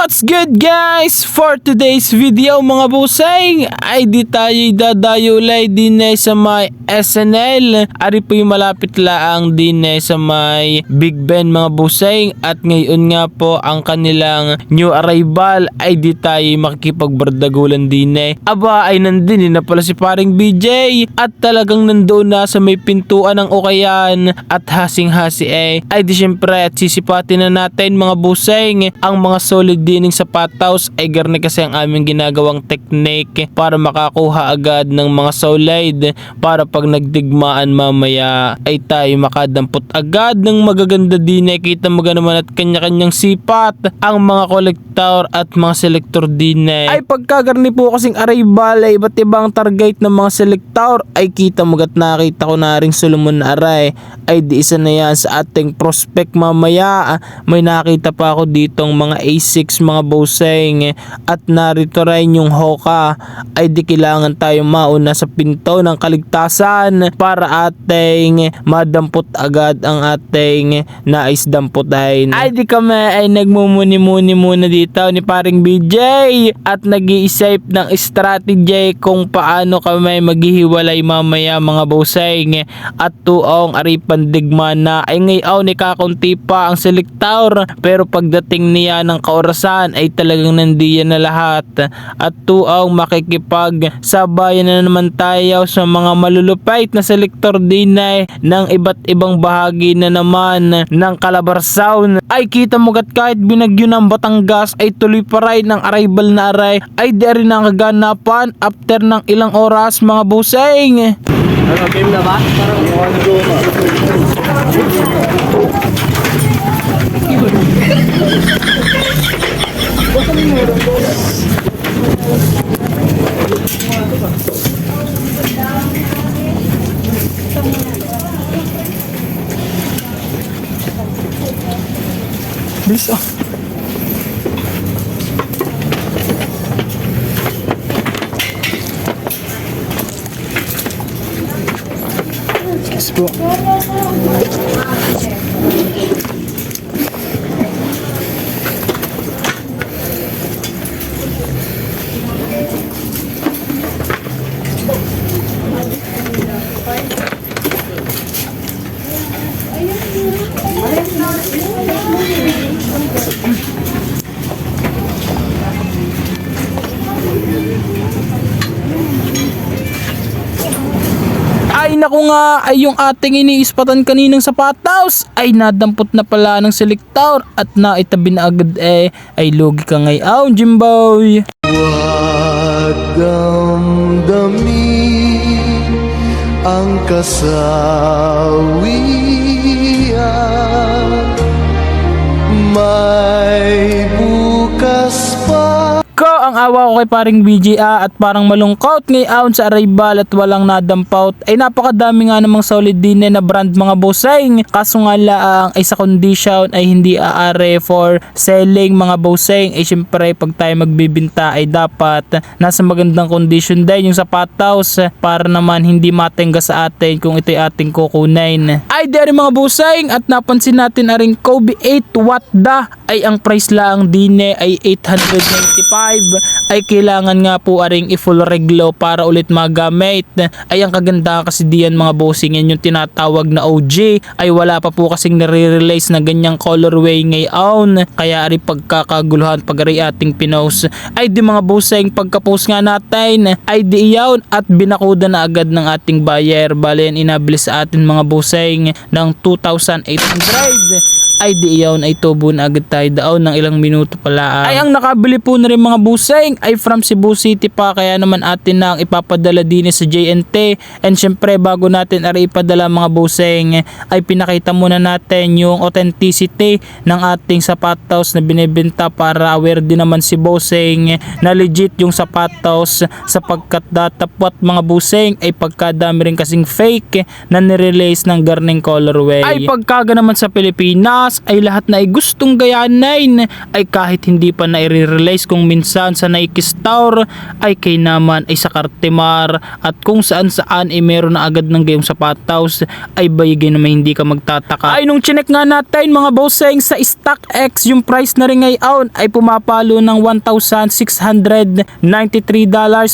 What's good guys? For today's video mga busay ay di tayo dadayo ulay din sa may SNL. Ari po yung malapit laang din sa may Big Ben mga busay. At ngayon nga po ang kanilang new arrival ay di tayo makikipagbardagulan din Aba ay nandun na pala si paring BJ. At talagang nandoon na sa may pintuan ng Ukayan. At hasing-hasi ay di syempre at sisipatin na natin mga busay ang mga solid dining sa pathouse ay garne kasi ang aming ginagawang technique para makakuha agad ng mga solid para pag nagdigmaan mamaya ay tayo makadampot agad ng magaganda din kita mo naman at kanya-kanyang sipat ang mga kolektor at mga selektor din ay pagkagarni po kasing arrival ay iba't ibang target ng mga selektor ay kita mo gat nakita ko na ring Solomon na aray ay di isa na yan sa ating prospect mamaya. May nakita pa ako ditong mga A6 mga boseng at narito rin yung Hoka ay di kailangan tayo mauna sa pinto ng kaligtasan para ating madampot agad ang ating nais damputin. Ay di kami ay nagmumuni-muni muna dito ni paring BJ at nag-iisip ng strategy kung paano kami maghihiwalay mamaya mga boseng at tuong aripan digma na ay ngayon ni kakunti pa ang selektor pero pagdating niya ng kaorasan ay talagang nandiyan na lahat at tuong makikipag sabayan na naman tayo sa mga malulupait na selektor din ng iba't ibang bahagi na naman ng Calabarzon. Ay kita mo gat kahit binagyo ng Batangas ay tuloy pa rin ang arrival na aray ay di rin ang kaganapan after ng ilang oras mga buseng. Game na ba? Parang Bilis ah. Yes po. Ay naku nga ay yung ating iniispatan kaninang sa pathouse ay nadampot na pala ng selektor at naitabi na agad ay lugi ka ngayon Jimboy. Huwag damdamin ang kasawian, may bukas pa. Ang awa ko kay paring BJ at parang malungkot ngayon sa arrival at walang nadampaut ay napakadami nga namang solid din na brand mga boseng kaso nga lang ay sa condition ay hindi aare for selling mga boseng ay syempre pag tayo magbibinta ay dapat nasa magandang condition din yung sapatos para naman hindi matengga sa atin kung ito'y ating kukunin. Ay dari mga boseng at napansin natin na rin Kobe 8 watt da ay ang price lang din ay 895 ay kailangan nga po aring i-full reglo para ulit magamit. Ay ang kagandahan kasi diyan mga bossing yan yung tinatawag na OG ay wala pa po kasing nare-release na ganyang colorway ngayon kaya ari pagkakaguluhan pag ari ating pinost ay di mga bossing pagka-post nga natin ay di iyaw at binakuda na agad ng ating buyer bali yan inabilis sa atin mga bossing ng 2,800 ay di iyaw ay tubo na agad tayo daon ng ilang minuto pala. Ay ang nakabili po na rin mga buseng ay from Cebu City pa kaya naman atin na ang ipapadala din sa JNT and syempre bago natin ari ipadala mga buseng ay pinakita muna natin yung authenticity ng ating sapatos na binibenta para aware din naman si buseng na legit yung sapatos sapagkat datapwat mga buseng ay pagkadami rin kasing fake na nirelease ng garning colorway. Ay pagkaga naman sa Pilipinas Pinas ay lahat na ay gustong gayanin ay kahit hindi pa na i-release kung minsan sa Nike Store ay kay naman ay sa Cartimar at kung saan saan ay meron na agad ng gayong sapatos ay bayigay naman hindi ka magtataka. Ay nung chinek nga natin mga bossing sa StockX yung price na rin ngayon ay pumapalo ng $1,693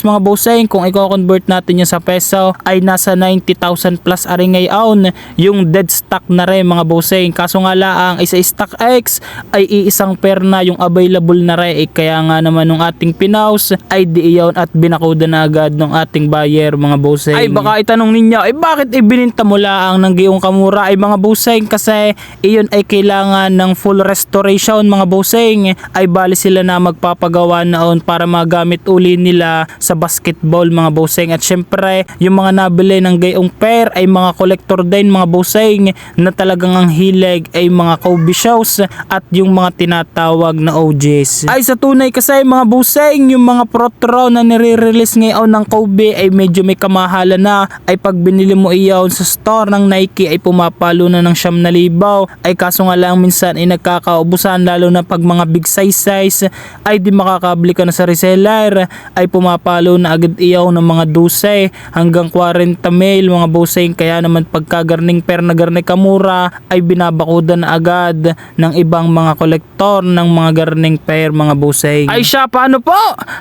mga bossing. Kung i-convert natin yan sa peso ay nasa 90,000 plus ari ngayon yung dead stock na rin mga bossing. Kaso nga lang ay sa StockX ay iisang pair na yung available na rin kaya nga naman nung ating pinaus ay di iyon at binakuda na agad ng ating buyer mga bossing. Ay baka itanong ninyo ay bakit ibininta mo lang ng gayong kamura ay mga bossing kasi iyon ay kailangan ng full restoration mga bossing ay bali sila na magpapagawa noon para magamit uli nila sa basketball mga bossing at syempre yung mga nabili ng gayong pair ay mga collector din mga bossing na talagang ang hilig ay mga Kobe shows at yung mga tinatawag na OGs. Ay sa tunay kasi mga bossing yung mga Protro na nire-release ngayon ng Kobe ay medyo may kamahalan na ay pag binili mo iyon sa store ng Nike ay pumapalo na ng 9,000 ay kaso nga lang minsan ay nagkakaubusan lalo na pag mga big size ay di makakabili ka na sa reseller ay pumapalo na agad iyaw ng mga 12 hanggang 40 mil mga bossing kaya naman pagka garning pair na garning kamura ay binabakudan na agad ng ibang mga kolektor ng mga garning pair mga bossing. Ay siya paano po?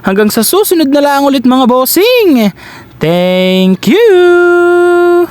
Hanggang sa susunod na lang ulit mga bossing. Thank you!